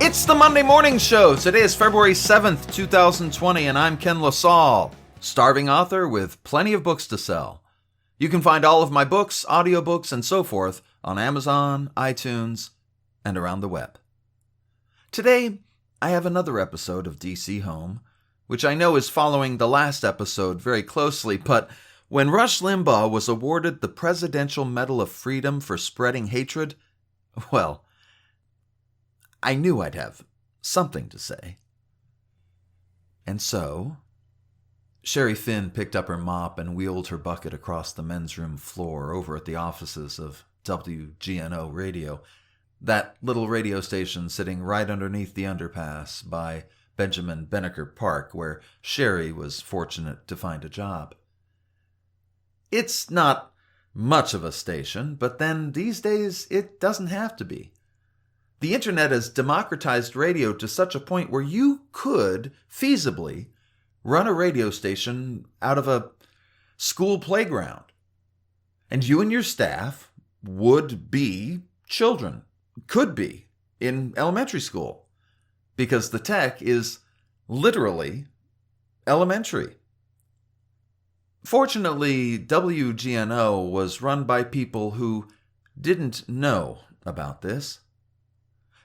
It's the Monday Morning Show. Today is February 7th, 2020, and I'm Ken LaSalle, starving author with plenty of books to sell. You can find all of my books, audiobooks, and so forth on Amazon, iTunes, and around the web. Today, I have another episode of DC Home, which I know is following the last episode very closely, but when Rush Limbaugh was awarded the Presidential Medal of Freedom for spreading hatred, well, I knew I'd have something to say. And so, Sherry Finn picked up her mop and wheeled her bucket across the men's room floor over at the offices of WGNO Radio, that little radio station sitting right underneath the underpass by Benjamin Benneker Park, where Sherry was fortunate to find a job. It's not much of a station, but then these days it doesn't have to be. The internet has democratized radio to such a point where you could feasibly run a radio station out of a school playground. And you and your staff would be children, could be, in elementary school, because the tech is literally elementary. Fortunately, WGNO was run by people who didn't know about this.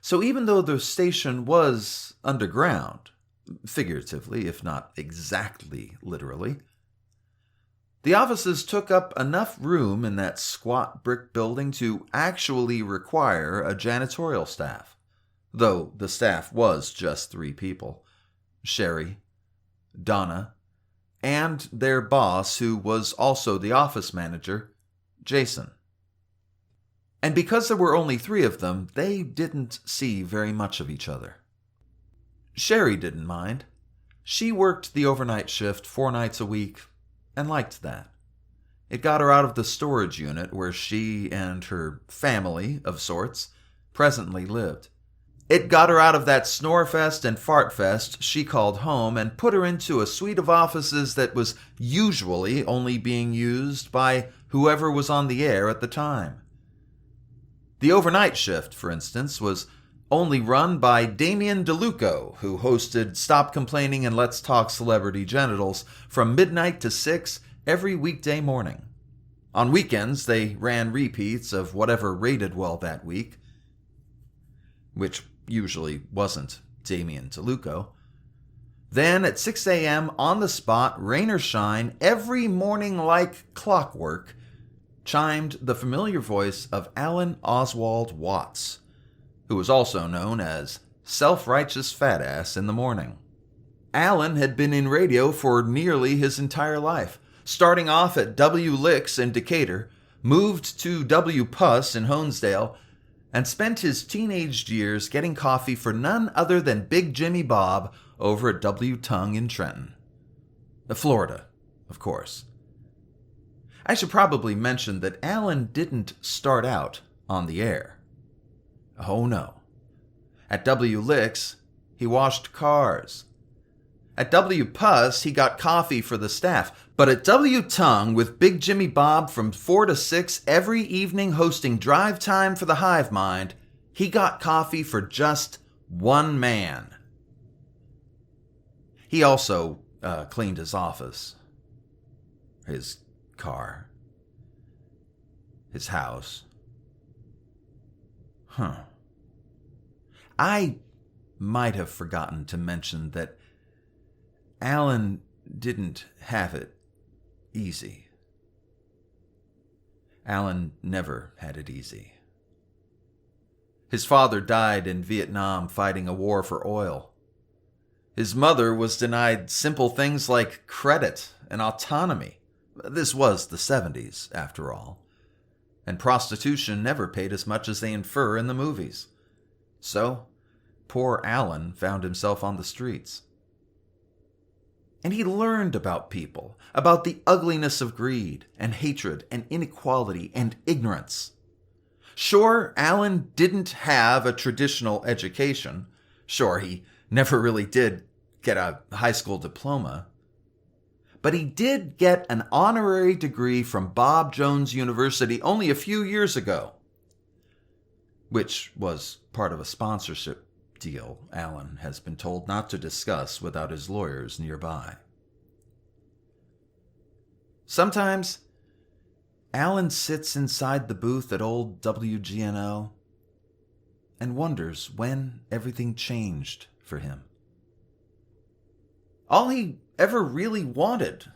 So even though the station was underground, figuratively, if not exactly literally, the offices took up enough room in that squat brick building to actually require a janitorial staff, though the staff was just 3 people: Sherry, Donna, and their boss, who was also the office manager, Jason. And because there were only 3 of them, they didn't see very much of each other. Sherry didn't mind. She worked the overnight shift 4 nights a week and liked that. It got her out of the storage unit where she and her family, of sorts, presently lived. It got her out of that snorefest and fartfest she called home and put her into a suite of offices that was usually only being used by whoever was on the air at the time. The overnight shift, for instance, was only run by Damian DeLuco, who hosted Stop Complaining and Let's Talk Celebrity Genitals from midnight to 6 every weekday morning. On weekends, they ran repeats of whatever rated well that week, which usually wasn't Damian DeLuco. Then at 6 a.m. on the spot, rain or shine, every morning like clockwork, chimed the familiar voice of Alan Oswald Watts, who was also known as Self-Righteous Fat Ass in the Morning. Alan had been in radio for nearly his entire life, starting off at W-Licks in Decatur, moved to W-Puss in Honesdale, and spent his teenage years getting coffee for none other than Big Jimmy Bob over at W-Tongue in Trenton. Florida, of course. I should probably mention that Alan didn't start out on the air. Oh no. At W-Licks, he washed cars. At W-Puss, he got coffee for the staff. But at W-Tongue, with Big Jimmy Bob from 4 to 6 every evening hosting Drive Time for the Hive Mind, he got coffee for just one man. He also cleaned his office, his car, his house. I might have forgotten to mention that Alan didn't have it easy. Alan never had it easy. His father died in Vietnam fighting a war for oil. His mother was denied simple things like credit and autonomy. This was the 70s, after all. And prostitution never paid as much as they infer in the movies. So, poor Alan found himself on the streets. And he learned about people, about the ugliness of greed and hatred and inequality and ignorance. Sure, Alan didn't have a traditional education. Sure, he never really did get a high school diploma. But he did get an honorary degree from Bob Jones University only a few years ago, which was part of a sponsorship deal Alan has been told not to discuss without his lawyers nearby. Sometimes, Alan sits inside the booth at old WGNO and wonders when everything changed for him. All he ever really wanted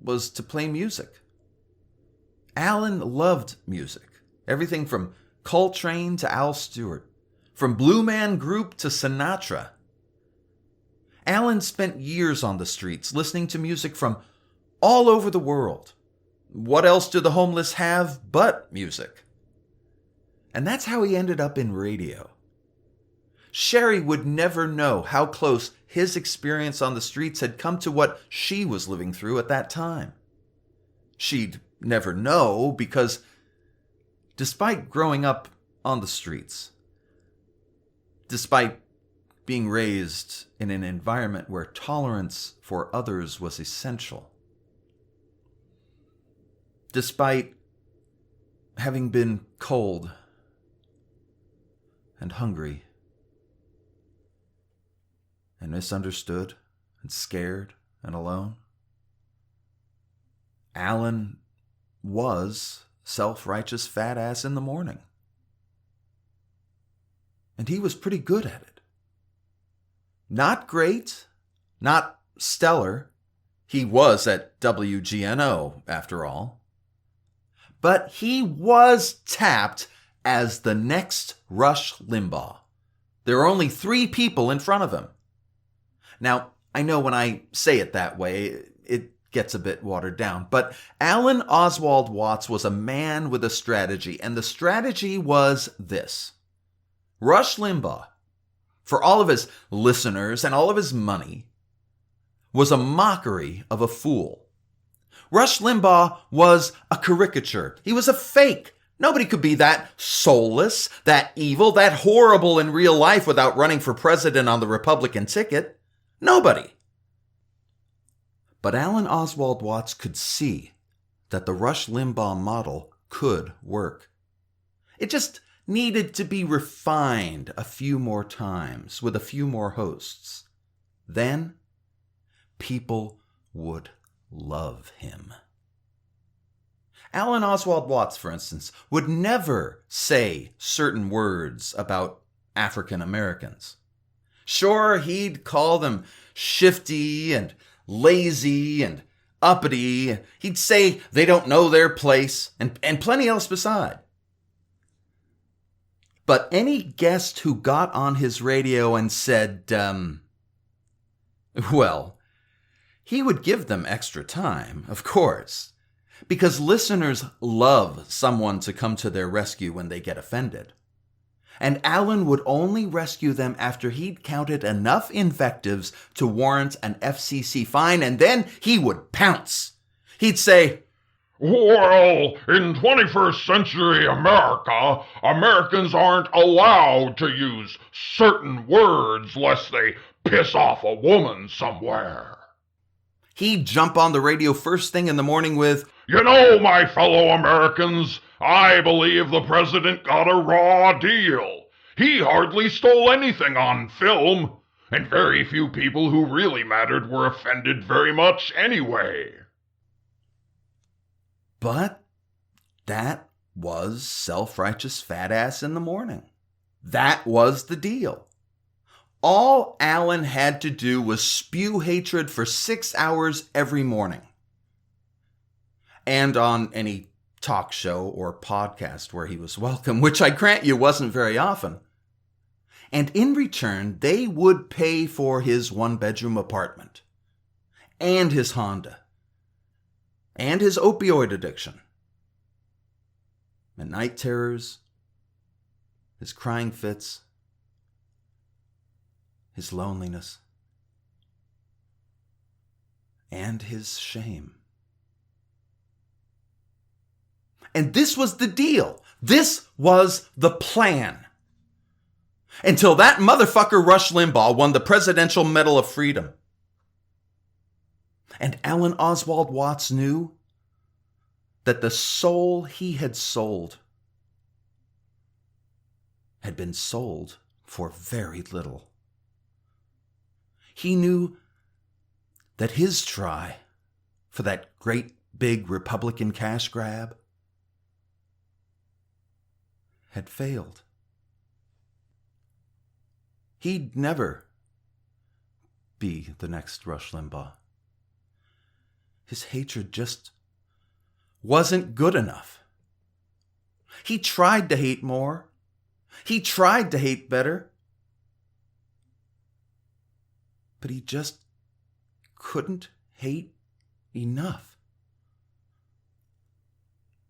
was to play music. Alan loved music. Everything from Coltrane to Al Stewart, from Blue Man Group to Sinatra. Alan spent years on the streets listening to music from all over the world. What else do the homeless have but music? And that's how he ended up in radio. Sherry would never know how close his experience on the streets had come to what she was living through at that time. She'd never know because, despite growing up on the streets, despite being raised in an environment where tolerance for others was essential, despite having been cold and hungry and misunderstood and scared and alone, Alan was self-righteous fat ass in the morning. And he was pretty good at it. Not great, not stellar. He was at WGNO, after all. But he was tapped as the next Rush Limbaugh. There are only 3 people in front of him. Now, I know when I say it that way, it gets a bit watered down, but Alan Oswald Watts was a man with a strategy, and the strategy was this. Rush Limbaugh, for all of his listeners and all of his money, was a mockery of a fool. Rush Limbaugh was a caricature. He was a fake. Nobody could be that soulless, that evil, that horrible in real life without running for president on the Republican ticket. Nobody. But Alan Oswald Watts could see that the Rush Limbaugh model could work. It just needed to be refined a few more times with a few more hosts. Then, people would love him. Alan Oswald Watts, for instance, would never say certain words about African Americans. Sure, he'd call them shifty and lazy and uppity. He'd say they don't know their place and plenty else beside. But any guest who got on his radio and said, well, he would give them extra time, of course, because listeners love someone to come to their rescue when they get offended. And Alan would only rescue them after he'd counted enough invectives to warrant an FCC fine, and then he would pounce. He'd say, well, in 21st century America, Americans aren't allowed to use certain words lest they piss off a woman somewhere. He'd jump on the radio first thing in the morning with, you know, my fellow Americans, I believe the president got a raw deal. He hardly stole anything on film, and very few people who really mattered were offended very much anyway. But that was self-righteous fat ass in the morning. That was the deal. All Alan had to do was spew hatred for 6 hours every morning. And on any talk show or podcast where he was welcome, which I grant you wasn't very often. And in return, they would pay for his 1-bedroom apartment, and his Honda, and his opioid addiction, and night terrors, his crying fits, his loneliness, and his shame. And this was the deal. This was the plan. Until that motherfucker Rush Limbaugh won the Presidential Medal of Freedom. And Alan Oswald Watts knew that the soul he had sold had been sold for very little. He knew that his try for that great big Republican cash grab had failed. He'd never be the next Rush Limbaugh. His hatred just wasn't good enough. He tried to hate more. He tried to hate better. But he just couldn't hate enough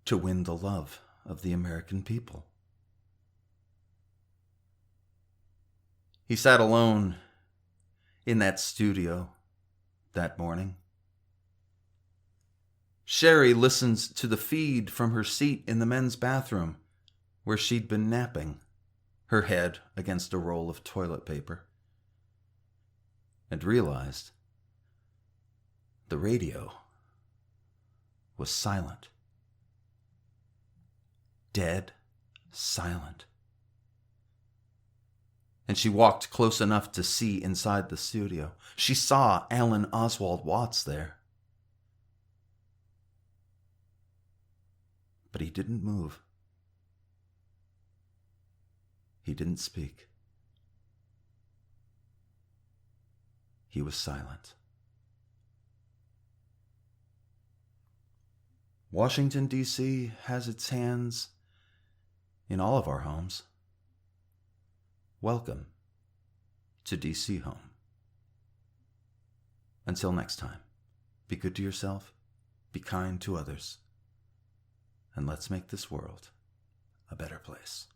to win the love of the American people. He sat alone in that studio that morning. Sherry listened to the feed from her seat in the men's bathroom where she'd been napping, her head against a roll of toilet paper, and realized the radio was silent. Dead silent. And she walked close enough to see inside the studio. She saw Alan Oswald Watts there. But he didn't move. He didn't speak. He was silent. Washington, D.C. has its hands in all of our homes. Welcome to D.C. Home. Until next time, be good to yourself, be kind to others, and let's make this world a better place.